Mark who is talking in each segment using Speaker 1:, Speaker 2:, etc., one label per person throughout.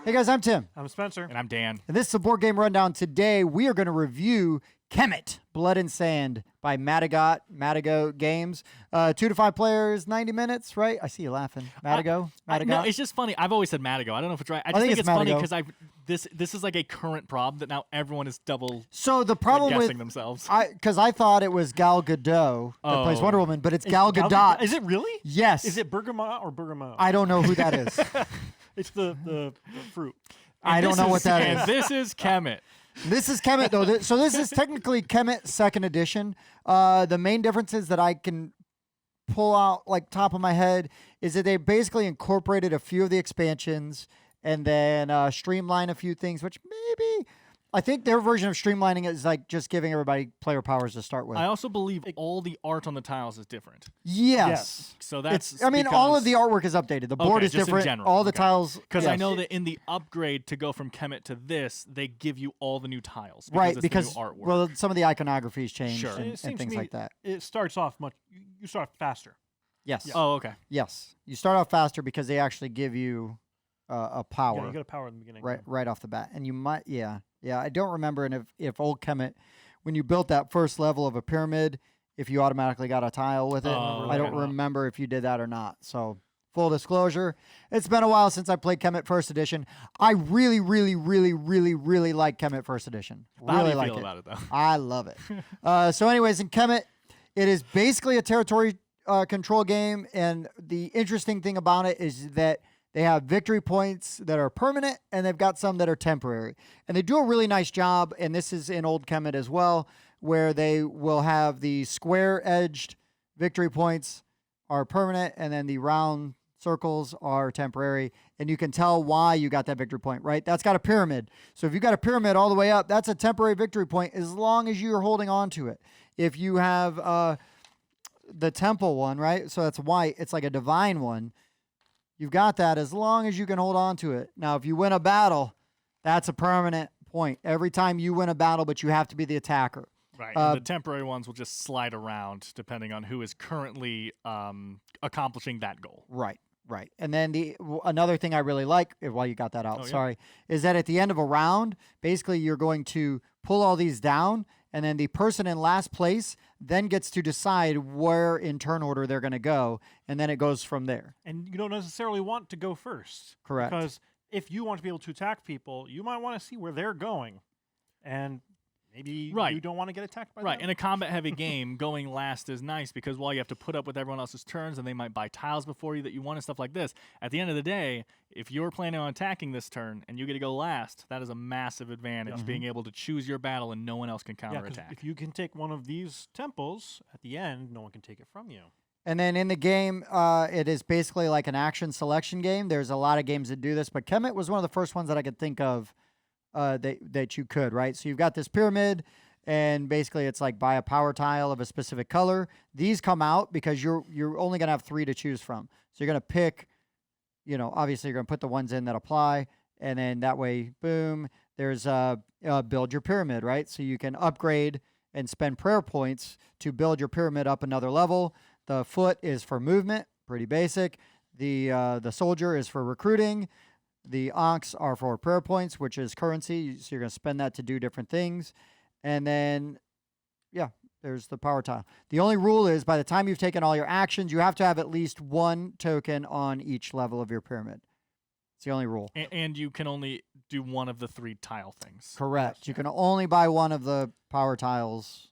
Speaker 1: Hey guys, I'm Tim.
Speaker 2: I'm Spencer.
Speaker 3: And I'm Dan.
Speaker 1: And this is a board game rundown. Today we are going to review Kemet, Blood and Sand by Madigo Games. 2 to 5 players, 90 minutes, right? I see you laughing. Madigo?
Speaker 3: No, it's just funny. I've always said Madigo. I don't know if it's right. I just think it's funny because this is like a current prob that now everyone is double
Speaker 1: so the problem
Speaker 3: guessing
Speaker 1: with
Speaker 3: themselves.
Speaker 1: Because I thought it was Gal Gadot that plays Wonder Woman, but it's Gal Gadot.
Speaker 2: Is it really?
Speaker 1: Yes.
Speaker 2: Is it Bergamot or Bergamot?
Speaker 1: I don't know who that is.
Speaker 2: It's the fruit.
Speaker 1: I don't know what that is.
Speaker 3: And this is Kemet.
Speaker 1: This is Kemet, though. So this is technically Kemet 2nd edition. The main differences that I can pull out, like top of my head, is that they basically incorporated a few of the expansions and then streamline a few things, which maybe... I think their version of streamlining is like just giving everybody player powers to start with.
Speaker 3: I also believe all the art on the tiles is different.
Speaker 1: Yes.
Speaker 3: So that's
Speaker 1: all of the artwork is updated. The board is
Speaker 3: just in
Speaker 1: different.
Speaker 3: general.
Speaker 1: All the tiles.
Speaker 3: Because I know that in the upgrade to go from Kemet to this, they give you all the new tiles.
Speaker 1: Right,
Speaker 3: because
Speaker 1: because
Speaker 3: the new artwork.
Speaker 1: well, some of the iconography has changed
Speaker 3: Sure.
Speaker 1: and things like that.
Speaker 2: It starts off much. You start faster.
Speaker 1: Yes.
Speaker 3: Oh, okay.
Speaker 1: Yes. You start off faster because they actually give you a power.
Speaker 2: Yeah, you get a power in the beginning.
Speaker 1: Right off the bat. And you might, yeah. I don't remember if old Kemet, when you built that first level of a pyramid, if you automatically got a tile with it. I don't remember if you did that or not. So full disclosure, it's been a while since I played Kemet 1st edition. I really, really, really, really, really like Kemet 1st edition.
Speaker 3: How do you
Speaker 1: like
Speaker 3: feel
Speaker 1: it.
Speaker 3: about it, though?
Speaker 1: I love it. So anyways, in Kemet, it is basically a territory control game. And the interesting thing about it is that they have victory points that are permanent, and they've got some that are temporary. And they do a really nice job, and this is in Old Kemet as well, where they will have the square-edged victory points are permanent, and then the round circles are temporary. And you can tell why you got that victory point, right? That's got a pyramid. So if you got a pyramid all the way up, that's a temporary victory point as long as you're holding on to it. If you have the temple one, right? So that's white. It's like a divine one. You've got that as long as you can hold on to it. Now, if you win a battle, that's a permanent point. Every time you win a battle, but you have to be the attacker.
Speaker 3: Right. And the temporary ones will just slide around depending on who is currently accomplishing that goal.
Speaker 1: Right. And then another thing I really like, while you got that out, is that at the end of a round, basically you're going to pull all these down, and then the person in last place then gets to decide where in turn order they're going to go, and then it goes from there.
Speaker 2: And you don't necessarily want to go first.
Speaker 1: Correct.
Speaker 2: Because if you want to be able to attack people, you might want to see where they're going. And maybe you don't want to get attacked by them.
Speaker 3: Right. In a combat-heavy game, going last is nice because while you have to put up with everyone else's turns and they might buy tiles before you that you want and stuff like this, at the end of the day, if you're planning on attacking this turn and you get to go last, that is a massive advantage, being able to choose your battle and no one else can counterattack.
Speaker 2: If you can take one of these temples, at the end, no one can take it from you.
Speaker 1: And then in the game, it is basically like an action selection game. There's a lot of games that do this, but Kemet was one of the first ones that I could think of that you could, right? So you've got this pyramid, and basically it's like buy a power tile of a specific color. These come out because you're only going to have 3 to choose from. So you're going to pick, obviously you're going to put the ones in that apply, and then that way, boom, there's build your pyramid, right? So you can upgrade and spend prayer points to build your pyramid up another level. The foot is for movement, pretty basic. The soldier is for recruiting. The onks are for prayer points, which is currency. So you're going to spend that to do different things. And then, there's the power tile. The only rule is by the time you've taken all your actions, you have to have at least 1 token on each level of your pyramid. It's the only rule.
Speaker 3: And you can only do one of the 3 tile things.
Speaker 1: Correct. You can only buy one of the power tiles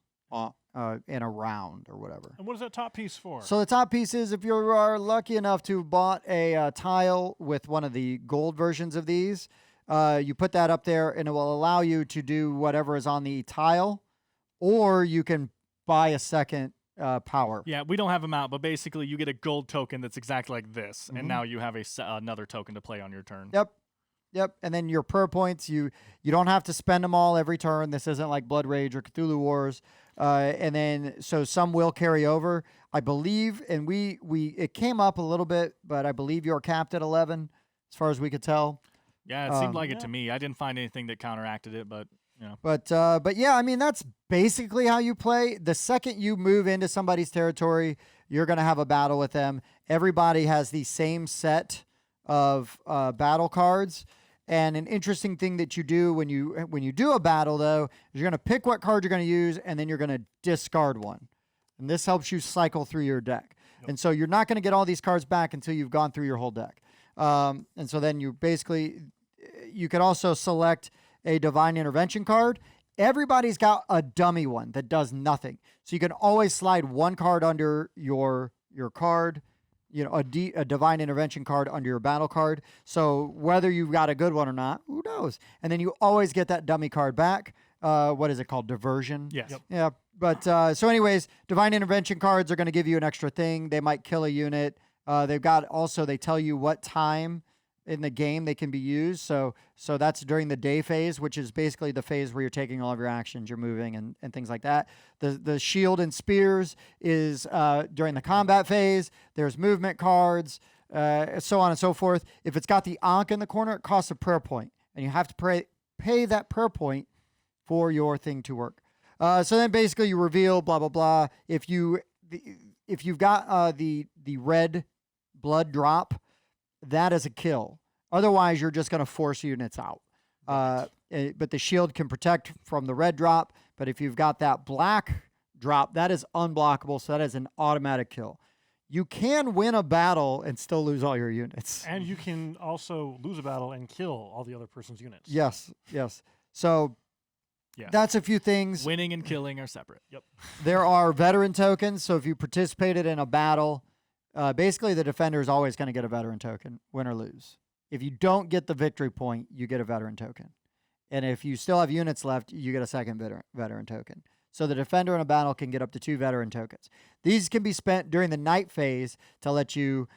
Speaker 1: in a round or whatever.
Speaker 2: And what is that top piece for?
Speaker 1: So the top piece is if you are lucky enough to have bought a tile with one of the gold versions of these, you put that up there and it will allow you to do whatever is on the tile, or you can buy a second power.
Speaker 3: Yeah, we don't have them out, but basically you get a gold token that's exactly like this, and now you have another token to play on your turn.
Speaker 1: Yep. And then your prayer points, you don't have to spend them all every turn. This isn't like Blood Rage or Cthulhu Wars. And then so some will carry over, I believe. And it came up a little bit, but I believe you're capped at 11 as far as we could tell.
Speaker 3: Yeah, it seemed like it to me. I didn't find anything that counteracted it, but
Speaker 1: But yeah, I mean, that's basically how you play. The second you move into somebody's territory, you're going to have a battle with them. Everybody has the same set of battle cards. And an interesting thing that you do when you do a battle, though, is you're going to pick what card you're going to use, and then you're going to discard one. And this helps you cycle through your deck. Yep. And so you're not going to get all these cards back until you've gone through your whole deck. And so then you can also select a Divine Intervention card. Everybody's got a dummy one that does nothing. So you can always slide one card under your card, a Divine Intervention card under your battle card. So whether you've got a good one or not, who knows? And then you always get that dummy card back. What is it called? Diversion?
Speaker 3: Yes. Yep.
Speaker 1: Yeah. But so anyways, Divine Intervention cards are going to give you an extra thing. They might kill a unit. They tell you what time in the game they can be used. So that's during the day phase, which is basically the phase where you're taking all of your actions, you're moving and things like that. The shield and spears is during the combat phase. There's movement cards, so on and so forth. If it's got the Ankh in the corner, it costs a prayer point, and you have to pay that prayer point for your thing to work. So then basically you reveal blah blah blah. If you've got the red blood drop, that is a kill. Otherwise, you're just going to force units out. But the shield can protect from the red drop. But if you've got that black drop, that is unblockable. So that is an automatic kill. You can win a battle and still lose all your units.
Speaker 2: And you can also lose a battle and kill all the other person's units.
Speaker 1: Yes. So that's a few things.
Speaker 3: Winning and killing are separate.
Speaker 2: Yep.
Speaker 1: There are veteran tokens. So if you participated in a battle, basically the defender is always going to get a veteran token, win or lose. If you don't get the victory point, you get a veteran token. And if you still have units left, you get a second veteran token. So the defender in a battle can get up to 2 veteran tokens. These can be spent during the night phase to let you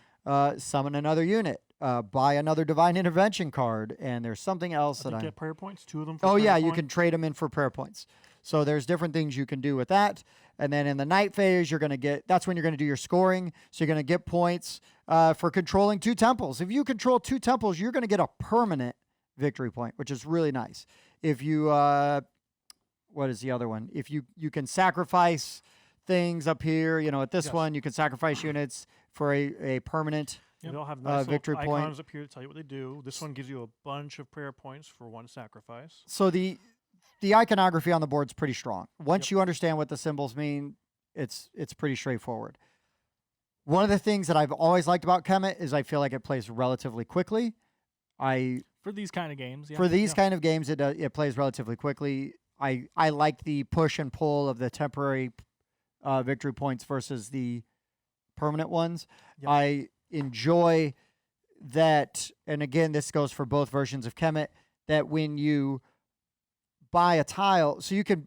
Speaker 1: summon another unit, buy another Divine Intervention card, and there's something else
Speaker 2: I get prayer points, 2 of them for
Speaker 1: Oh,
Speaker 2: prayer
Speaker 1: yeah,
Speaker 2: point.
Speaker 1: you can trade them in for prayer points. So there's different things you can do with that. And then in the night phase, that's when you're going to do your scoring. So you're going to get points for controlling 2 temples. If you control 2 temples, you're going to get a permanent victory point, which is really nice. If you, what is the other one? If you can sacrifice things up here, at this one, you can sacrifice units for a permanent
Speaker 2: They all have nice
Speaker 1: victory
Speaker 2: little
Speaker 1: point.
Speaker 2: icons up here to tell you what they do. This one gives you a bunch of prayer points for 1 sacrifice.
Speaker 1: So the iconography on the board is pretty strong. Once you understand what the symbols mean, it's pretty straightforward. One of the things that I've always liked about Kemet is I feel like it plays relatively quickly.
Speaker 3: For these kind of games, yeah.
Speaker 1: For these kind of games, it plays relatively quickly. I like the push and pull of the temporary victory points versus the permanent ones.
Speaker 2: Yep.
Speaker 1: I enjoy that, and again, this goes for both versions of Kemet, that when you buy a tile, so you can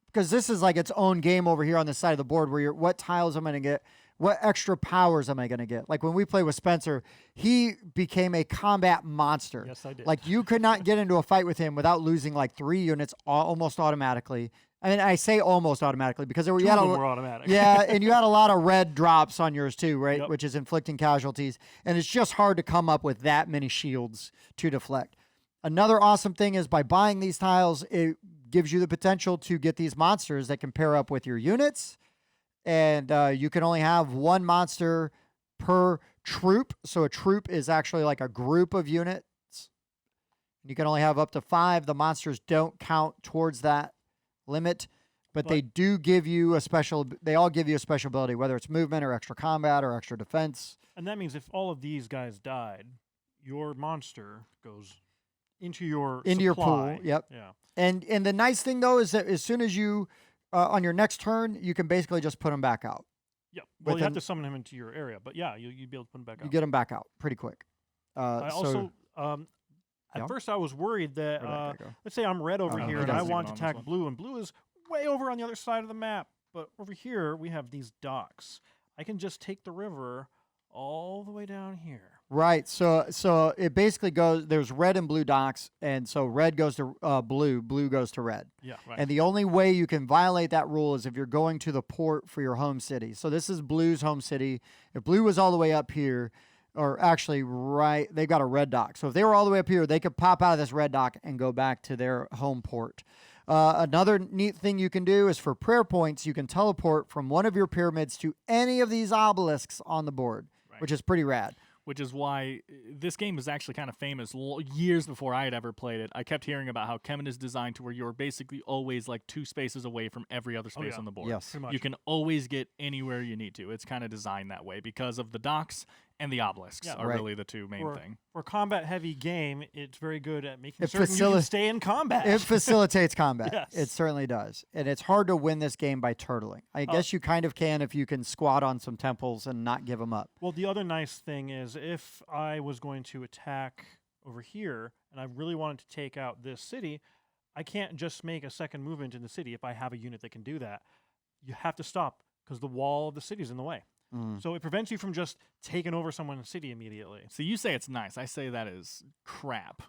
Speaker 1: because this is like its own game over here on the side of the board where what tiles am I going to get, what extra powers am I going to get. Like when we play with Spencer, he became a combat monster.
Speaker 2: Yes, I did.
Speaker 1: Like you could not get into a fight with him without losing like 3 units almost automatically. I mean, I say almost automatically because you had
Speaker 2: were automatic.
Speaker 1: Yeah, and you had a lot of red drops on yours too, right?
Speaker 2: Yep.
Speaker 1: Which is inflicting casualties, and it's just hard to come up with that many shields to deflect. Another awesome thing is by buying these tiles, it gives you the potential to get these monsters that can pair up with your units, and you can only have 1 monster per troop. So a troop is actually like a group of units. You can only have up to 5. The monsters don't count towards that limit, but they do give you they all give you a special ability, whether it's movement or extra combat or extra defense.
Speaker 2: And that means if all of these guys died, your monster goes into your
Speaker 1: pool. Yep.
Speaker 2: Yeah.
Speaker 1: And the nice thing though is that as soon as you on your next turn, you can basically just put them back out.
Speaker 2: Yep. Well, you have to summon him into your area, but yeah, you'd be able to put him back out.
Speaker 1: You get them back out pretty quick.
Speaker 2: At first I was worried that let's say I'm red over here
Speaker 3: he
Speaker 2: and I
Speaker 3: doesn't
Speaker 2: want to
Speaker 3: even on this
Speaker 2: attack
Speaker 3: one.
Speaker 2: blue, and blue is way over on the other side of the map. But over here we have these docks. I can just take the river all the way down here.
Speaker 1: Right. So it basically goes. There's red and blue docks, and so red goes to blue, blue goes to red.
Speaker 2: Yeah. Right.
Speaker 1: And the only way you can violate that rule is if you're going to the port for your home city. So this is blue's home city. If blue was all the way up here, or actually they've got a red dock. So if they were all the way up here, they could pop out of this red dock and go back to their home port. Another neat thing you can do is for prayer points, you can teleport from one of your pyramids to any of these obelisks on the board, which is pretty rad.
Speaker 3: which is why this game is actually kind of famous. Years before I had ever played it, I kept hearing about how Kemet is designed to where you're basically always like 2 spaces away from every other space on the board.
Speaker 1: Yes.
Speaker 2: Pretty much.
Speaker 3: You can always get anywhere you need to. It's kind of designed that way because of the docks and the obelisks are
Speaker 1: Right.
Speaker 3: really the two main thing.
Speaker 2: For a combat-heavy game, it's very good at making
Speaker 1: It
Speaker 2: certain you can stay in combat.
Speaker 1: It facilitates combat.
Speaker 2: Yes.
Speaker 1: It certainly does. And it's hard to win this game by turtling. I guess you kind of can if you can squat on some temples and not give them up.
Speaker 2: Well, the other nice thing is if I was going to attack over here and I really wanted to take out this city, I can't just make a second movement in the city if I have a unit that can do that. You have to stop because the wall of the city is in the way. So it prevents you from just taking over someone's city immediately.
Speaker 3: So you say it's nice. I say that is crap.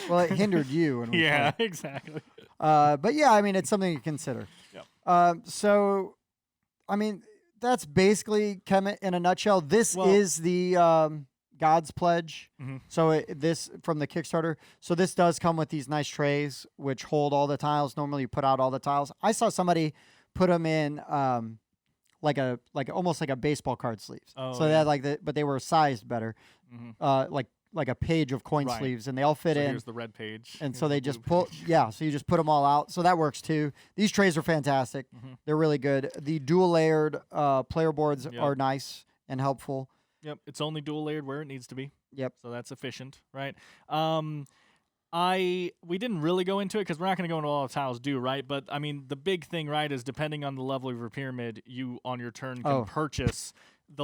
Speaker 1: Well, it hindered you. When we
Speaker 3: Yeah,
Speaker 1: played.
Speaker 3: exactly.
Speaker 1: But yeah, I mean, it's something to consider.
Speaker 2: Yep.
Speaker 1: So, I mean, that's basically Kemet in a nutshell. This
Speaker 2: Well-
Speaker 1: is the God's Pledge.
Speaker 3: Mhm.
Speaker 1: So this from the Kickstarter. So this does come with these nice trays which hold all the tiles. Normally, you put out all the tiles. I saw somebody put them in like almost like a baseball card sleeves.
Speaker 3: Oh,
Speaker 1: so they
Speaker 3: yeah.
Speaker 1: had but they were sized better,
Speaker 3: Mhm.
Speaker 1: like a page of coin
Speaker 3: Right.
Speaker 1: sleeves, and they all fit
Speaker 3: So
Speaker 1: in.
Speaker 3: here's the red page.
Speaker 1: And
Speaker 3: here's
Speaker 1: so
Speaker 3: the
Speaker 1: they
Speaker 3: blue
Speaker 1: just pull,
Speaker 3: page.
Speaker 1: yeah. So you just put them all out. So that works too. These trays are fantastic.
Speaker 3: Mhm.
Speaker 1: They're really good. The dual layered player boards
Speaker 3: Yep.
Speaker 1: are nice and helpful.
Speaker 3: Yep, it's only dual layered where it needs to be.
Speaker 1: Yep.
Speaker 3: So that's efficient, right? We didn't really go into it because we're not going to go into all the tiles do, right? But I mean, the big thing, right, is depending on the level of your pyramid, you on your turn can
Speaker 1: Oh.
Speaker 3: purchase.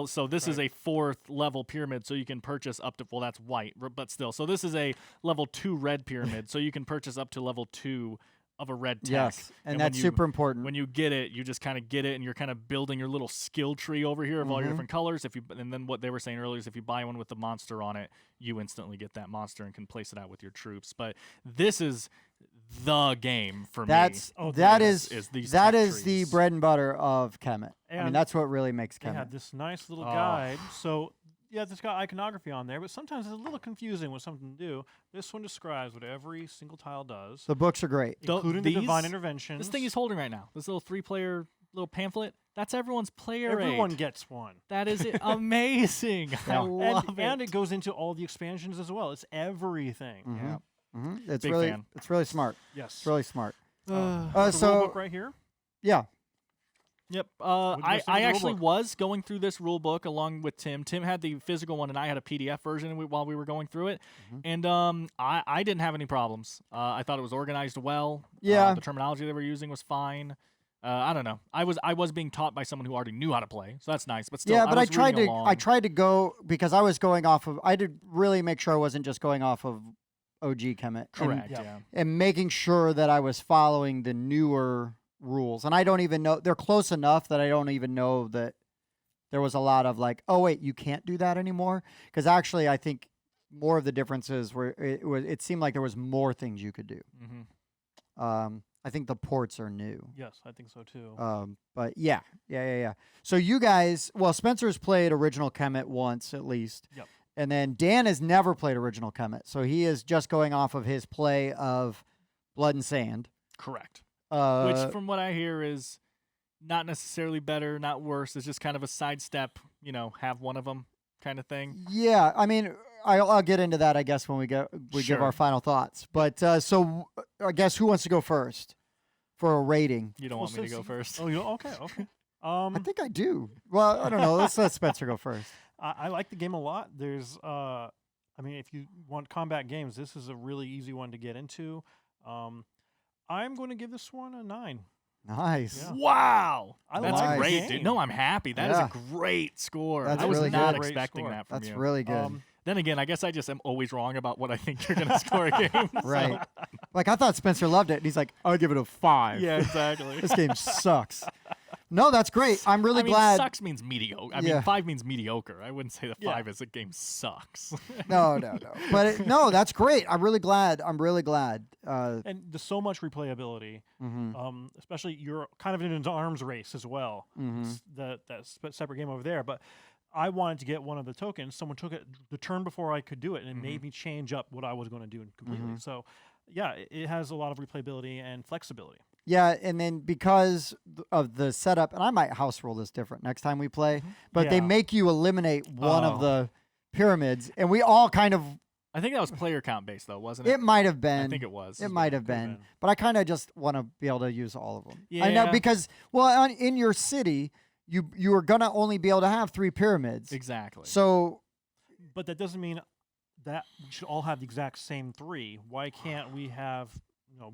Speaker 3: So this is a 4th level pyramid, so you can purchase up to, well, that's white, but still. So this is a level 2 red pyramid, so you can purchase up to level 2 of a red tech.
Speaker 1: Yes. And
Speaker 3: when
Speaker 1: that's
Speaker 3: you-
Speaker 1: super important.
Speaker 3: When you get it, you just kind of get it, and you're kind of building your little skill tree over here of all your
Speaker 1: Mhm.
Speaker 3: different colors. And then what they were saying earlier is if you buy one with the monster on it, you instantly get that monster and can place it out with your troops. But this is the game for
Speaker 1: That's
Speaker 3: me.
Speaker 2: Oh,
Speaker 1: that
Speaker 3: is-
Speaker 1: is
Speaker 3: is these
Speaker 1: that
Speaker 3: tech
Speaker 1: is the
Speaker 3: trees.
Speaker 1: bread and butter of Kemet. I mean,
Speaker 2: And
Speaker 1: that's what really makes
Speaker 2: They have
Speaker 1: Kemet.
Speaker 2: this nice little
Speaker 3: Oh.
Speaker 2: guide. So, yeah, it's got iconography on there, but sometimes it's a little confusing with something to do. This one describes what every single tile does,
Speaker 1: The books are great.
Speaker 2: including the divine
Speaker 3: these-
Speaker 2: interventions.
Speaker 3: This thing he's holding right now, this little 3-player little pamphlet, that's everyone's player
Speaker 2: Everyone
Speaker 3: aid.
Speaker 2: gets one.
Speaker 3: That is amazing. I
Speaker 1: Yeah.
Speaker 3: love
Speaker 2: And
Speaker 3: it.
Speaker 2: it goes into all the expansions as well. It's everything.
Speaker 1: Mhm.
Speaker 3: Yeah.
Speaker 1: It's
Speaker 3: Big
Speaker 1: really
Speaker 3: fan.
Speaker 1: it's really smart.
Speaker 2: Yes.
Speaker 1: It's really smart.
Speaker 2: The
Speaker 1: So
Speaker 2: rulebook right here.
Speaker 1: yeah,
Speaker 3: Yep.
Speaker 2: What do you guys
Speaker 3: I
Speaker 2: think of the
Speaker 3: actually
Speaker 2: rulebook?
Speaker 3: was going through this rule book along with Tim. Tim had the physical one, and I had a PDF version while we were going through it.
Speaker 1: Mhm.
Speaker 3: And I didn't have any problems. I thought it was organized well.
Speaker 1: Yeah.
Speaker 3: The terminology they were using was fine. I don't know. I was being taught by someone who already knew how to play, so that's nice. But still,
Speaker 1: yeah, but I
Speaker 3: was
Speaker 1: tried
Speaker 3: reading
Speaker 1: to
Speaker 3: along.
Speaker 1: I tried to go because I was going off of I did really make sure I wasn't just going off of OG Kemet.
Speaker 3: Correct.
Speaker 2: Yeah.
Speaker 3: Yeah.
Speaker 1: And making sure that I was following the newer rules. And I don't even know they're close enough that I don't even know that there was a lot of like, oh wait, you can't do that anymore. Because actually, I think more of the differences were it seemed like there was more things you could do.
Speaker 3: Mm-hmm.
Speaker 1: I think the ports are new.
Speaker 2: Yes, I think so too.
Speaker 1: But yeah. So you guys, well, Spencer's played original Kemet once at least.
Speaker 2: Yep.
Speaker 1: And then Dan has never played original Kemet. So he is just going off of his play of Blood and Sand.
Speaker 3: Correct.
Speaker 1: Uh,
Speaker 3: Which, from what I hear, is not necessarily better, not worse. It's just kind of a sidestep. Have one of them kind of thing.
Speaker 1: yeah, I mean, I'll get into that, I guess, when we give
Speaker 3: Sure.
Speaker 1: our final thoughts. But so I guess who wants to go first for a rating?
Speaker 3: You don't
Speaker 2: Well,
Speaker 3: want me to
Speaker 2: so-
Speaker 3: go first.
Speaker 2: Oh, okay.
Speaker 1: I think I do. Well, I don't know. Let's let Spencer go first.
Speaker 2: I like the game a lot. There's, I mean, if you want combat games, this is a really easy one to get into. I'm going to give this one a 9.
Speaker 1: Nice.
Speaker 2: Yeah.
Speaker 3: Wow,
Speaker 2: I
Speaker 3: that's
Speaker 1: like the
Speaker 3: great,
Speaker 2: game.
Speaker 3: dude. No, I'm happy. That is
Speaker 1: Yeah.
Speaker 3: a great score.
Speaker 1: That's
Speaker 3: I was
Speaker 1: really
Speaker 3: not
Speaker 1: good.
Speaker 2: Great
Speaker 3: expecting
Speaker 2: score.
Speaker 3: that from
Speaker 1: That's
Speaker 3: you.
Speaker 1: really good.
Speaker 3: Then again, I guess I just am always wrong about what I think you're gonna score a game. so-
Speaker 1: Right. Like, I thought Spencer loved it. And he's like, I'll give it a 5.
Speaker 3: Yeah, exactly.
Speaker 1: This game sucks. No, that's great. I'm really
Speaker 3: I mean,
Speaker 1: glad.
Speaker 3: sucks means mediocre. I
Speaker 1: Yeah.
Speaker 3: mean, 5 means mediocre. I wouldn't say the
Speaker 2: Yeah.
Speaker 3: 5 is a game sucks.
Speaker 1: No. But no, that's great. I'm really glad.
Speaker 2: And there's so much replayability.
Speaker 1: Mhm.
Speaker 2: Especially you're kind of in an arms race as well.
Speaker 1: Mhm.
Speaker 2: That separate game over there. But I wanted to get one of the tokens. Someone took it the turn before I could do it, and it made me change up what I was going to do completely.
Speaker 1: Mhm.
Speaker 2: So, yeah, it has a lot of replayability and flexibility.
Speaker 1: Yeah, and then because of the setup, and I might house rule this different next time we play, but they
Speaker 2: Yeah.
Speaker 1: make you eliminate one of
Speaker 2: Oh.
Speaker 1: the pyramids, and we all kind of.
Speaker 3: I think that was player count based though, wasn't it?
Speaker 1: It might have been.
Speaker 3: I think it was.
Speaker 1: It might have
Speaker 2: could've
Speaker 1: been,
Speaker 2: been.
Speaker 1: but I kind of just want to be able to use all of them. I know
Speaker 3: Yeah.
Speaker 1: because in your city, you are gonna only be able to have 3 pyramids.
Speaker 3: Exactly.
Speaker 1: So
Speaker 2: But that doesn't mean that we should all have the exact same 3. Why can't we have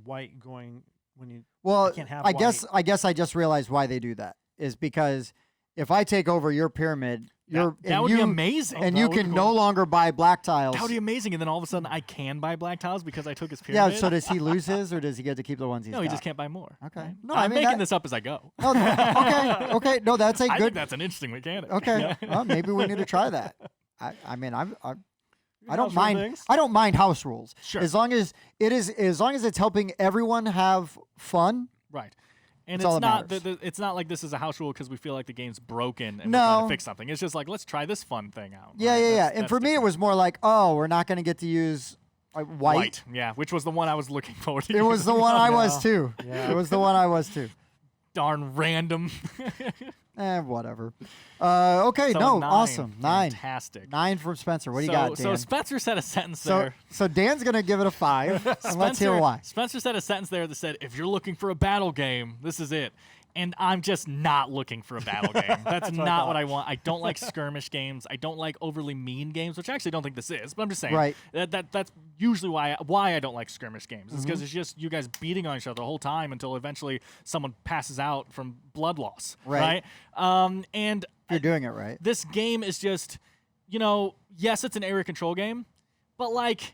Speaker 2: white going when you?
Speaker 1: well,
Speaker 2: can't have
Speaker 1: I guess I just realized why they do that is because if I take over your pyramid,
Speaker 3: that would be amazing.
Speaker 1: and
Speaker 2: that
Speaker 1: you
Speaker 2: would be
Speaker 1: can
Speaker 2: cool.
Speaker 1: no longer buy black tiles.
Speaker 3: That would be amazing. And then all of a sudden, I can buy black tiles because I took his
Speaker 1: Yeah.
Speaker 3: pyramid.
Speaker 1: So does he lose his, or does he get to keep the ones he's
Speaker 3: no, he
Speaker 1: got?
Speaker 3: just can't buy more.
Speaker 1: Okay.
Speaker 3: right?
Speaker 1: No,
Speaker 3: I'm
Speaker 1: I mean,
Speaker 3: making
Speaker 1: that-
Speaker 3: this up as I go.
Speaker 1: Oh, okay. No, that's a
Speaker 3: I think
Speaker 1: good.
Speaker 3: that's an interesting mechanic.
Speaker 1: Okay. Well, maybe we need to try that. I mean, I don't
Speaker 2: House rule
Speaker 1: mind.
Speaker 2: things?
Speaker 1: I don't mind house rules.
Speaker 3: Sure.
Speaker 1: As long as it's helping everyone have fun.
Speaker 3: Right. And
Speaker 1: That's all
Speaker 3: it's
Speaker 1: that
Speaker 3: not
Speaker 1: matters.
Speaker 3: it's not like this is a house rule because we feel like the game's broken and we're
Speaker 1: No.
Speaker 3: trying to fix something. It's just like let's try this fun thing out.
Speaker 1: Yeah,
Speaker 3: right?
Speaker 1: yeah.
Speaker 3: That's-
Speaker 1: And
Speaker 3: that's
Speaker 1: for
Speaker 3: the
Speaker 1: me, it
Speaker 3: key.
Speaker 1: was more like, oh, we're not going to get to use white.
Speaker 3: Yeah, which was the one I was looking forward to.
Speaker 1: It was the one I was
Speaker 2: Yeah.
Speaker 1: too.
Speaker 2: Yeah.
Speaker 1: It was the one I was too.
Speaker 3: darn random.
Speaker 1: Whatever. Okay,
Speaker 3: So
Speaker 1: no,
Speaker 3: 9.
Speaker 1: awesome. 9.
Speaker 3: Fantastic.
Speaker 1: 9 from Spencer. What do you got, Dan?
Speaker 3: So Spencer said a sentence
Speaker 1: So,
Speaker 3: there.
Speaker 1: so Dan's gonna give it a 5. And let's hear why.
Speaker 3: Spencer said a sentence there that said, "If you're looking for a battle game, this is it." And I'm just not looking for a battle game. That's
Speaker 2: what I
Speaker 3: not
Speaker 2: thought.
Speaker 3: what I want. I don't like skirmish games. I don't like overly mean games, which I actually don't think this is. But I'm just saying.
Speaker 1: Right.
Speaker 3: That's usually why I don't like skirmish games. It's
Speaker 1: Mm-hmm.
Speaker 3: because it's just you guys beating on each other the whole time until eventually someone passes out from blood loss.
Speaker 1: Right.
Speaker 3: And
Speaker 1: If you're doing it right.
Speaker 3: this game is just, yes, it's an area control game, but like,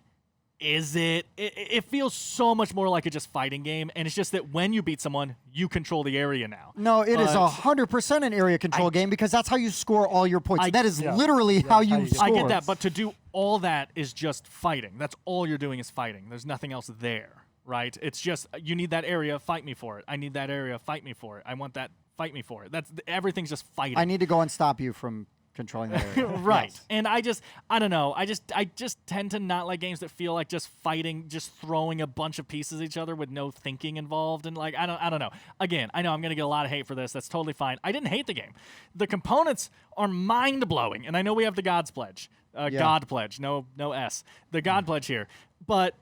Speaker 3: is it? It feels so much more like a just fighting game, and it's just that when you beat someone, you control the area now.
Speaker 1: No, it is
Speaker 3: But
Speaker 1: 100% an area control game because that's how you score all your points. That is
Speaker 2: Yeah.
Speaker 1: literally
Speaker 2: Yeah,
Speaker 1: how
Speaker 2: how
Speaker 1: you
Speaker 2: you get
Speaker 1: score.
Speaker 3: I get that, but to do all that is just fighting. That's all you're doing is fighting. There's nothing else there, right? It's just you need that area, fight me for it. I need that area, fight me for it. I want that, fight me for it. That's everything's just fighting.
Speaker 1: I need to go and stop you from controlling the area.
Speaker 3: Right.
Speaker 1: Yes.
Speaker 3: And I don't know. I just tend to not like games that feel like just fighting, just throwing a bunch of pieces at each other with no thinking involved. And like, I don't know. Again, I know I'm going to get a lot of hate for this. That's totally fine. I didn't hate the game. The components are mind blowing. And I know we have the God's Pledge. God Pledge. No S. The God Pledge here. But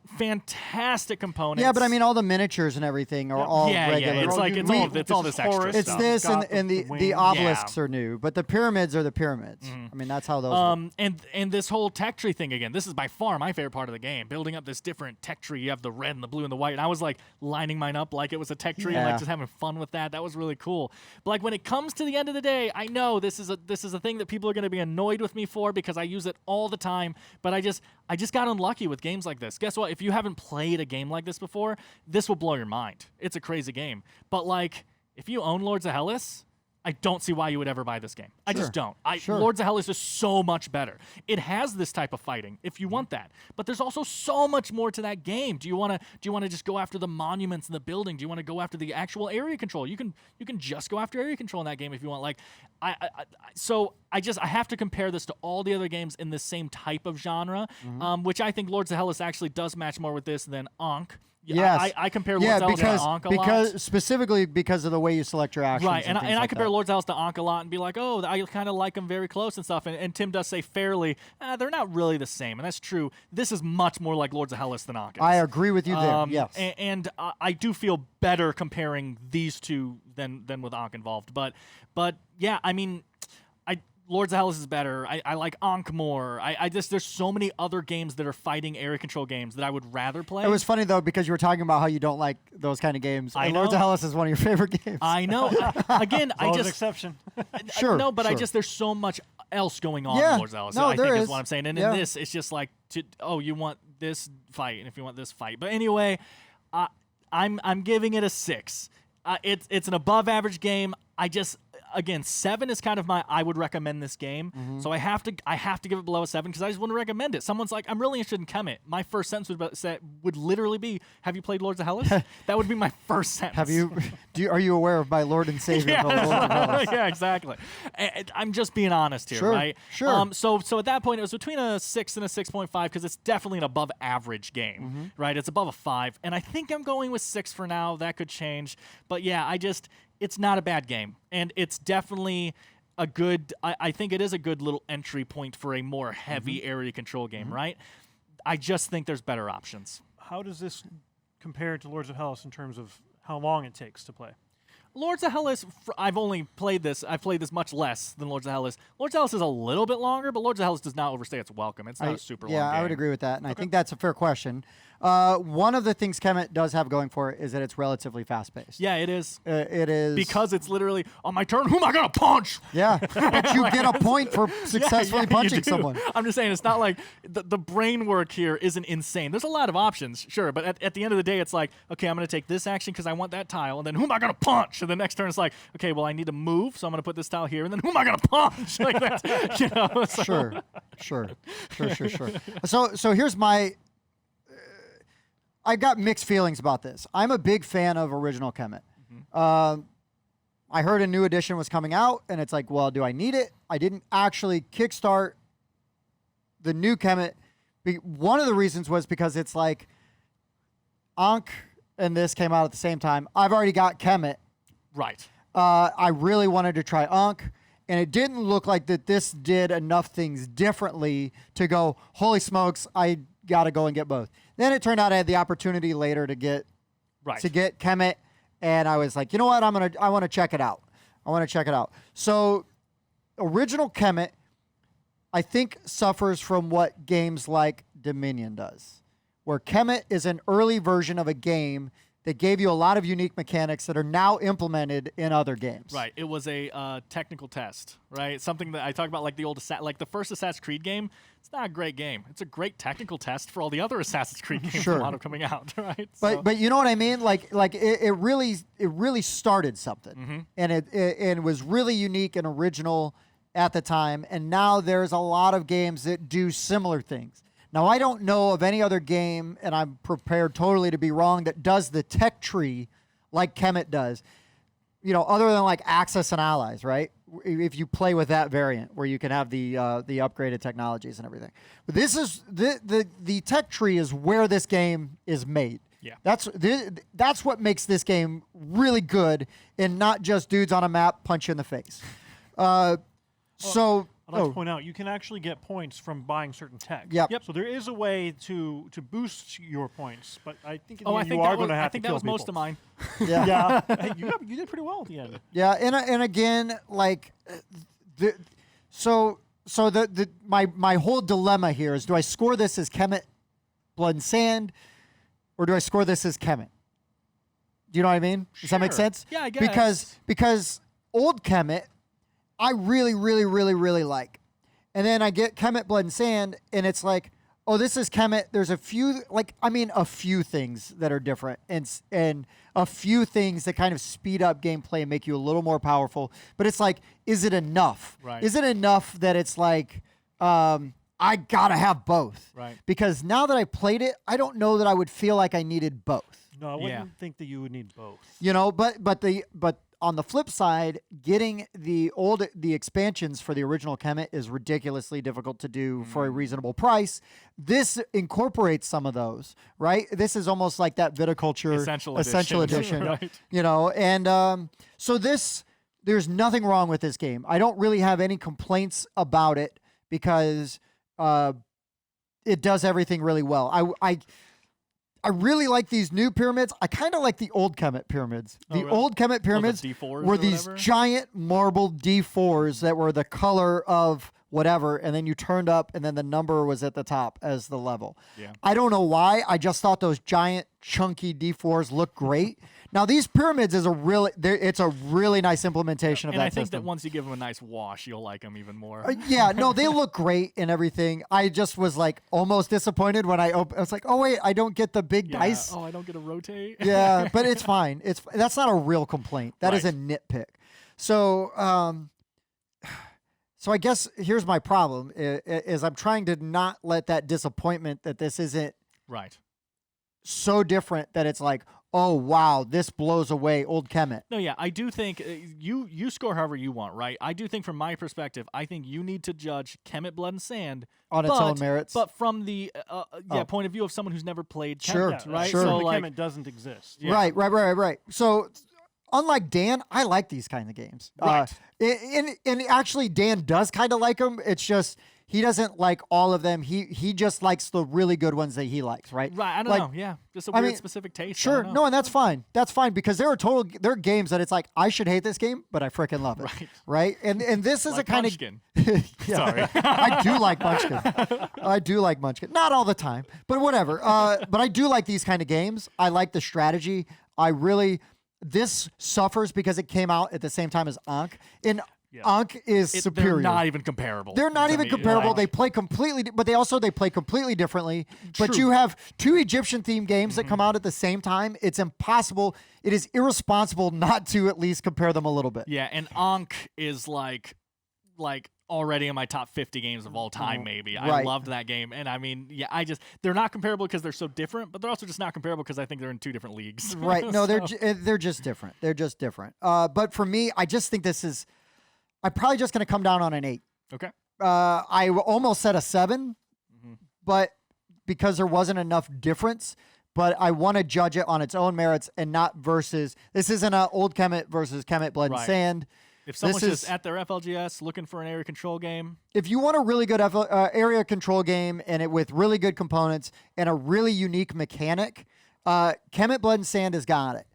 Speaker 3: fantastic components.
Speaker 1: Yeah, but I mean, all the miniatures and everything are all
Speaker 3: Yeah, yeah,
Speaker 1: regular.
Speaker 3: it's like- it's all this extra
Speaker 2: Horus,
Speaker 1: It's
Speaker 3: stuff.
Speaker 1: this
Speaker 2: got
Speaker 1: and the
Speaker 2: wings.
Speaker 1: obelisks are new, but the pyramids are the pyramids. I mean, that's how those work.
Speaker 3: And this whole tech tree thing again. This is by far my favorite part of the game. Building up this different tech tree. You have the red and the blue and the white. And I was like lining mine up like it was a tech tree and
Speaker 1: Yeah.
Speaker 3: like just having fun with that. That was really cool. But like when it comes to the end of the day, I know this is a thing that people are going to be annoyed with me for because I use it all the time. But I just got unlucky with games like this. Guess what? If you haven't played a game like this before, this will blow your mind. It's a crazy game. But like if you own Lords of Hellas, I don't see why you would ever buy this game. I just don't.
Speaker 1: Sure.
Speaker 3: Lords of Hellas is so much better. It has this type of fighting if you want that, but there's also so much more to that game. Do you want to just go after the monuments and the building? Do you want to go after the actual area control? You can just go after area control in that game if you want. Like, so I have to compare this to all the other games in the same type of genre, which I think Lords of Hellas actually does match more with this than Ankh.
Speaker 1: Yes.
Speaker 3: I compare
Speaker 1: Yeah,
Speaker 3: Lords of Hellas to Ankh a lot.
Speaker 1: because specifically because of the way you select your actions.
Speaker 3: Right, and
Speaker 1: things
Speaker 3: I
Speaker 1: like
Speaker 3: compare
Speaker 1: that.
Speaker 3: Lord's House to Ankh a lot and be like, oh, I kind of like them very close and stuff. And Tim does say fairly, they're not really the same. And that's true. This is much more like Lords of Hellas than Ankh is.
Speaker 1: I agree with you there. Yes.
Speaker 3: And I do feel better comparing these two than with Ankh involved. But yeah, I mean, Lords of Hellas is better. I like Ankh more. There's so many other games that are fighting area control games that I would rather play.
Speaker 1: It was funny though because you were talking about how you don't like those kind of games.
Speaker 3: I
Speaker 1: And Lords
Speaker 3: know.
Speaker 1: of Hellas is one of your favorite games.
Speaker 3: I know. Again, I
Speaker 2: Always an
Speaker 3: just
Speaker 2: exception.
Speaker 1: Sure,
Speaker 3: no, but
Speaker 1: sure.
Speaker 3: there's so much else going on
Speaker 1: Yeah.
Speaker 3: in Lords of Hellas.
Speaker 1: No,
Speaker 3: I
Speaker 1: there
Speaker 3: think
Speaker 1: is.
Speaker 3: is what I'm saying. And
Speaker 1: Yeah.
Speaker 3: in this, it's just like, you want this fight, and if you want this fight. But anyway, I'm giving it a 6. It's an above average game. again, 7 is kind of I would recommend this game. So I have to give it below a 7 because I just wouldn't recommend it. Someone's like, I'm really interested in Kemet. My first sentence would literally be, have you played Lords of Hellas? That would be my first sentence.
Speaker 1: Have you? Are you aware of my Lord and Savior? The Lord of Hellas?
Speaker 3: Yeah, exactly. I'm just being honest here, right?
Speaker 1: Sure.
Speaker 3: So at that point, it was between a 6 and a 6.5 because it's definitely an above average game, right? It's above a 5, and I think I'm going with 6 for now. That could change, but yeah, it's not a bad game, and it's definitely a good. I think it is a good little entry point for a more heavy area control game, right? I just think there's better options.
Speaker 2: How does this compare to Lords of Hellas in terms of how long it takes to play?
Speaker 3: Lords of Hellas, I've only played this. I've played this much less than Lords of Hellas. Lords of Hellas is a little bit longer, but Lords of Hellas does not overstay its welcome. It's not a super long game.
Speaker 1: Yeah, I would agree with that, and I think that's a fair question. One of the things Kemet does have going for it is that it's relatively fast-paced.
Speaker 3: Yeah, it is.
Speaker 1: It is.
Speaker 3: Because it's literally, on my turn, who am I going to punch?
Speaker 1: Yeah, but you get a point for successfully
Speaker 3: you
Speaker 1: punching
Speaker 3: do.
Speaker 1: someone.
Speaker 3: I'm just saying, it's not like the brain work here isn't insane. There's a lot of options, sure, but at the end of the day, it's like, okay, I'm going to take this action because I want that tile, and then who am I going to punch? And the next turn, it's like, okay, well, I need to move, so I'm going to put this tile here, and then who am I going to punch? Like that, you know? So.
Speaker 1: Sure. So here's my. I've got mixed feelings about this. I'm a big fan of original Kemet. I heard a new edition was coming out, and it's like, well, do I need it? I didn't actually kickstart the new Kemet. One of the reasons was because it's like Ankh and this came out at the same time. I've already got Kemet.
Speaker 3: Right.
Speaker 1: I really wanted to try Ankh, and it didn't look like that this did enough things differently to go, holy smokes, I got to go and get both. Then it turned out I had the opportunity later to get Kemet, and I was like, you know what? I want to check it out. So, original Kemet, I think, suffers from what games like Dominion does, where Kemet is an early version of a game that gave you a lot of unique mechanics that are now implemented in other games.
Speaker 3: Right. It was a technical test, right? Something that I talk about, like like the first Assassin's Creed game. It's not a great game. It's a great technical test for all the other Assassin's Creed games a lot of coming out, right?
Speaker 1: But you know what I mean? Like it really started something, and it was really unique and original at the time. And now there's a lot of games that do similar things. Now, I don't know of any other game, and I'm prepared totally to be wrong, that does the tech tree like Kemet does, other than like Access and Allies, right? If you play with that variant where you can have the upgraded technologies and everything. But this is the tech tree is where this game is made.
Speaker 3: Yeah.
Speaker 1: That's what makes this game really good, and not just dudes on a map punch you in the face.
Speaker 2: I'd like to point out, you can actually get points from buying certain tech.
Speaker 1: Yep.
Speaker 2: So there is a way to boost your points, but I think you are going to have to kill people.
Speaker 3: I think that was most of mine.
Speaker 1: Yeah.
Speaker 2: Hey, you did pretty well at the end.
Speaker 1: Yeah, and again, like, my whole dilemma here is: do I score this as Kemet, Blood and Sand, or do I score this as Kemet? Do you know what I mean? Does that make sense?
Speaker 3: Yeah, I guess.
Speaker 1: Because old Kemet, I really, really, really, really like. And then I get Kemet Blood and Sand, and it's like, oh, this is Kemet. There's a few things that are different, and a few things that kind of speed up gameplay and make you a little more powerful. But it's like, is it enough?
Speaker 3: Right.
Speaker 1: Is it enough that it's like, I gotta have both?
Speaker 3: Right.
Speaker 1: Because now that I played it, I don't know that I would feel like I needed both.
Speaker 2: No, I wouldn't think that you would need both.
Speaker 1: But on the flip side, getting the expansions for the original Kemet is ridiculously difficult to do for a reasonable price. This incorporates some of those, right? This is almost like that Viticulture Essential Edition.
Speaker 3: Right.
Speaker 1: And so there's nothing wrong with this game. I don't really have any complaints about it because it does everything really well. I really like these new pyramids. I kind of like the old Kemet pyramids. The old Kemet pyramids were these giant marble D4s that were the color of whatever, and then you turned up, and then the number was at the top as the level.
Speaker 3: Yeah.
Speaker 1: I don't know why. I just thought those giant, chunky D4s looked great. Now, these pyramids it's a really nice implementation of that system.
Speaker 3: And I think that once you give them a nice wash, you'll like them even more.
Speaker 1: No, they look great and everything. I just was like almost disappointed when I was like, oh wait, I don't get the big dice.
Speaker 3: Oh, I don't get to rotate.
Speaker 1: Yeah, but it's fine. That's not a real complaint. That is a nitpick. So I guess here's my problem is I'm trying to not let that disappointment that this isn't
Speaker 3: Right.
Speaker 1: so different that it's like, oh wow, this blows away old Kemet.
Speaker 3: No, yeah, I do think you score however you want, right? I do think from my perspective, I think you need to judge Kemet Blood and Sand
Speaker 1: On its own merits.
Speaker 3: but from the point of view of someone who's never played Kemet,
Speaker 1: Sure,
Speaker 3: right?
Speaker 1: sure.
Speaker 3: So
Speaker 2: The
Speaker 3: like,
Speaker 2: Kemet doesn't exist.
Speaker 3: Yeah.
Speaker 1: Right. So unlike Dan, I like these kind of games.
Speaker 3: Right.
Speaker 1: And actually Dan does kind of like them. It's just he doesn't like all of them. He just likes the really good ones that he likes, right?
Speaker 3: right, I don't
Speaker 1: Like,
Speaker 3: know, yeah, just a
Speaker 1: I
Speaker 3: weird
Speaker 1: mean,
Speaker 3: specific taste. I
Speaker 1: Sure,
Speaker 3: don't know.
Speaker 1: no, and that's fine. That's fine because there are games that it's like I should hate this game, but I freaking love it.
Speaker 3: Right.
Speaker 1: And this is
Speaker 3: Like
Speaker 1: a kind
Speaker 3: Munchkin.
Speaker 1: of
Speaker 3: Sorry.
Speaker 1: I do like Munchkin. I do like Munchkin. Not all the time, but whatever. But I do like these kind of games. I like the strategy. This suffers because it came out at the same time as Ankh. And Ankh is superior.
Speaker 3: They're not even comparable.
Speaker 1: They're not
Speaker 3: to
Speaker 1: even
Speaker 3: me.
Speaker 1: comparable.
Speaker 3: Like,
Speaker 1: They play completely, but they play completely differently. But
Speaker 3: True.
Speaker 1: you have two Egyptian themed games that come out at the same time. It's impossible. It is irresponsible not to at least compare them a little bit.
Speaker 3: yeah, and Ankh is like already in my top 50 games of all time, maybe. I
Speaker 1: Right.
Speaker 3: loved that game. And I mean, yeah, they're not comparable because they're so different, but they're also just not comparable because I think they're in two different leagues.
Speaker 1: Right. No,
Speaker 3: So-
Speaker 1: they're just different. They're just different. But for me, I just think I'm probably just going to come down on an 8.
Speaker 3: Okay.
Speaker 1: I almost said a 7, but because there wasn't enough difference. But I want to judge it on its own merits and not versus. This isn't a old Kemet versus Kemet Blood and
Speaker 3: Right.
Speaker 1: Sand.
Speaker 3: If someone's
Speaker 1: This
Speaker 3: just
Speaker 1: is-
Speaker 3: at their FLGS looking for an area control game,
Speaker 1: If you want a really good area control game and it with really good components and a really unique mechanic, Kemet Blood and Sand has got it.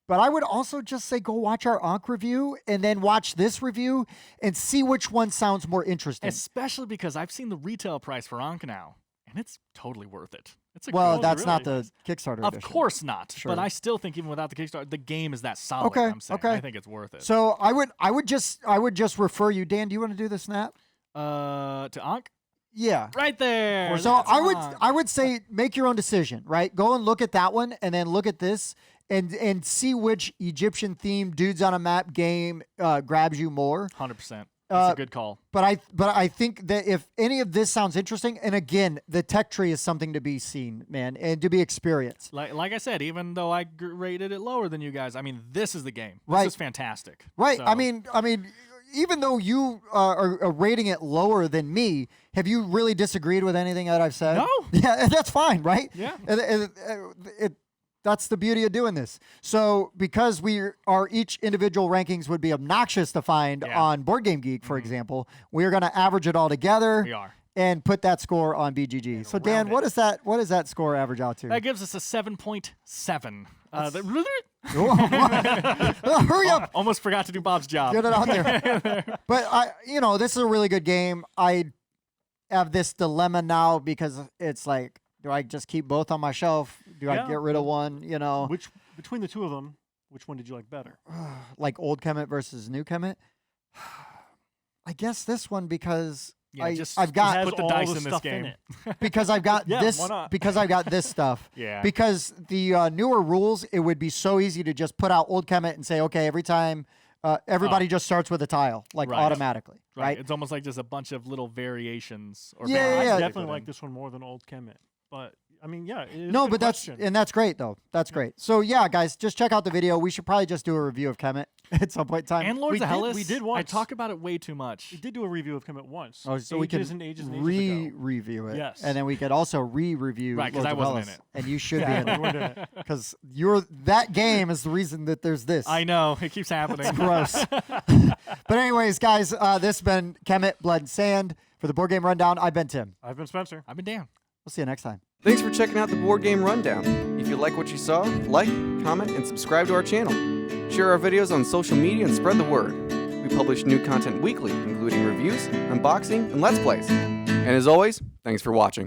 Speaker 1: But I would also just say go watch our Ankh review and then watch this review and see which one sounds more interesting.
Speaker 3: especially because I've seen the retail price for Ankh now, and it's totally worth it. It's a
Speaker 1: Well,
Speaker 3: good-
Speaker 1: that's not
Speaker 2: really?
Speaker 1: the Kickstarter
Speaker 3: Of
Speaker 1: edition.
Speaker 3: course not.
Speaker 1: Sure.
Speaker 3: But I still think even without the Kickstarter, the game is that solid.
Speaker 1: Okay,
Speaker 3: I'm saying.
Speaker 1: okay.
Speaker 3: I think it's worth it.
Speaker 1: So I would just refer you, Dan. Do you want to do the snap?
Speaker 3: To Ankh?
Speaker 1: Yeah.
Speaker 3: Right there.
Speaker 1: So
Speaker 3: That's
Speaker 1: I
Speaker 3: Ankh.
Speaker 1: would say make your own decision, right? Go and look at that one and then look at this and see which Egyptian themed dudes on a map game grabs you more.
Speaker 3: 100%. That's
Speaker 1: Uh,
Speaker 3: a good call.
Speaker 1: But I think that if any of this sounds interesting, and again, the tech tree is something to be seen, man, and to be experienced.
Speaker 3: Like I said, even though I rated it lower than you guys, I mean, this is the game. This
Speaker 1: Right.
Speaker 3: is fantastic.
Speaker 1: Right.
Speaker 3: So-
Speaker 1: I mean, even though you are rating it lower than me, have you really disagreed with anything that I've said?
Speaker 3: No.
Speaker 1: Yeah, and that's fine, right?
Speaker 3: Yeah.
Speaker 1: That's the beauty of doing this. So because our each individual rankings would be obnoxious to find
Speaker 3: Yeah.
Speaker 1: on Board Game Geek, for example, we are going to average it all together.
Speaker 3: We are.
Speaker 1: And put that score on BGG. So Dan,
Speaker 3: round
Speaker 1: what does that score average out to?
Speaker 3: That gives us a 7.7.
Speaker 1: Hurry up.
Speaker 3: Almost forgot to do Bob's job.
Speaker 1: Get it out there. But this is a really good game. I have this dilemma now because it's like, do I just keep both on my shelf? Do I
Speaker 2: Yeah.
Speaker 1: get rid of one?
Speaker 2: Which between the two of them, which one did you like better?
Speaker 1: Like old Kemet versus new Kemet? I guess this one because
Speaker 3: Yeah, just-
Speaker 1: I've
Speaker 2: It
Speaker 1: got
Speaker 2: has
Speaker 3: put the
Speaker 2: all
Speaker 3: dice
Speaker 2: the
Speaker 3: in this
Speaker 2: stuff
Speaker 3: game.
Speaker 2: it.
Speaker 1: because I've got
Speaker 2: Yeah,
Speaker 1: this
Speaker 2: why not?
Speaker 1: because I've got this stuff.
Speaker 3: Yeah.
Speaker 1: Because the newer rules, it would be so easy to just put out old Kemet and say, okay, every time everybody just starts with a tile, like
Speaker 3: Right.
Speaker 1: automatically, right?
Speaker 3: It's almost like just a bunch of little variations. Or
Speaker 1: Yeah,
Speaker 3: variants
Speaker 1: yeah,
Speaker 2: I
Speaker 1: yeah.
Speaker 3: they
Speaker 2: definitely
Speaker 3: put
Speaker 2: like
Speaker 3: in.
Speaker 2: this one more than Old Kemet. But I mean, yeah. It is a
Speaker 1: No,
Speaker 2: good
Speaker 1: but
Speaker 2: question.
Speaker 1: that's great though. That's great. So yeah, guys, just check out the video. We should probably just do a review of Kemet at some point in time.
Speaker 3: And Lords
Speaker 2: We
Speaker 3: of
Speaker 2: did-
Speaker 3: Hellas.
Speaker 2: we did
Speaker 3: I
Speaker 2: once.
Speaker 3: talk about it way too much.
Speaker 2: we did do a review of Kemet once.
Speaker 1: Oh, so we can
Speaker 2: ages and ages and ages ago.
Speaker 1: re-review it.
Speaker 2: Yes.
Speaker 1: And then we could also re-review
Speaker 3: Right, 'cause
Speaker 1: Lords
Speaker 3: I
Speaker 1: of
Speaker 3: wasn't in
Speaker 1: Hellas.
Speaker 3: it.
Speaker 1: And you should
Speaker 2: Yeah,
Speaker 1: be in
Speaker 2: we weren't in
Speaker 1: it.
Speaker 2: it.
Speaker 1: Because that game is the reason that there's this.
Speaker 3: I know. It keeps happening.
Speaker 1: Gross. But anyways, guys, this has been Kemet, Blood and Sand. For the Board Game Rundown, I've been Tim.
Speaker 2: I've been Spencer.
Speaker 3: I've been down.
Speaker 1: We'll see you next time.
Speaker 4: Thanks for checking out the Board Game Rundown. If you like what you saw, like, comment, and subscribe to our channel. Share our videos on social media and spread the word. We publish new content weekly, including reviews, unboxing, and Let's Plays. And as always, thanks for watching.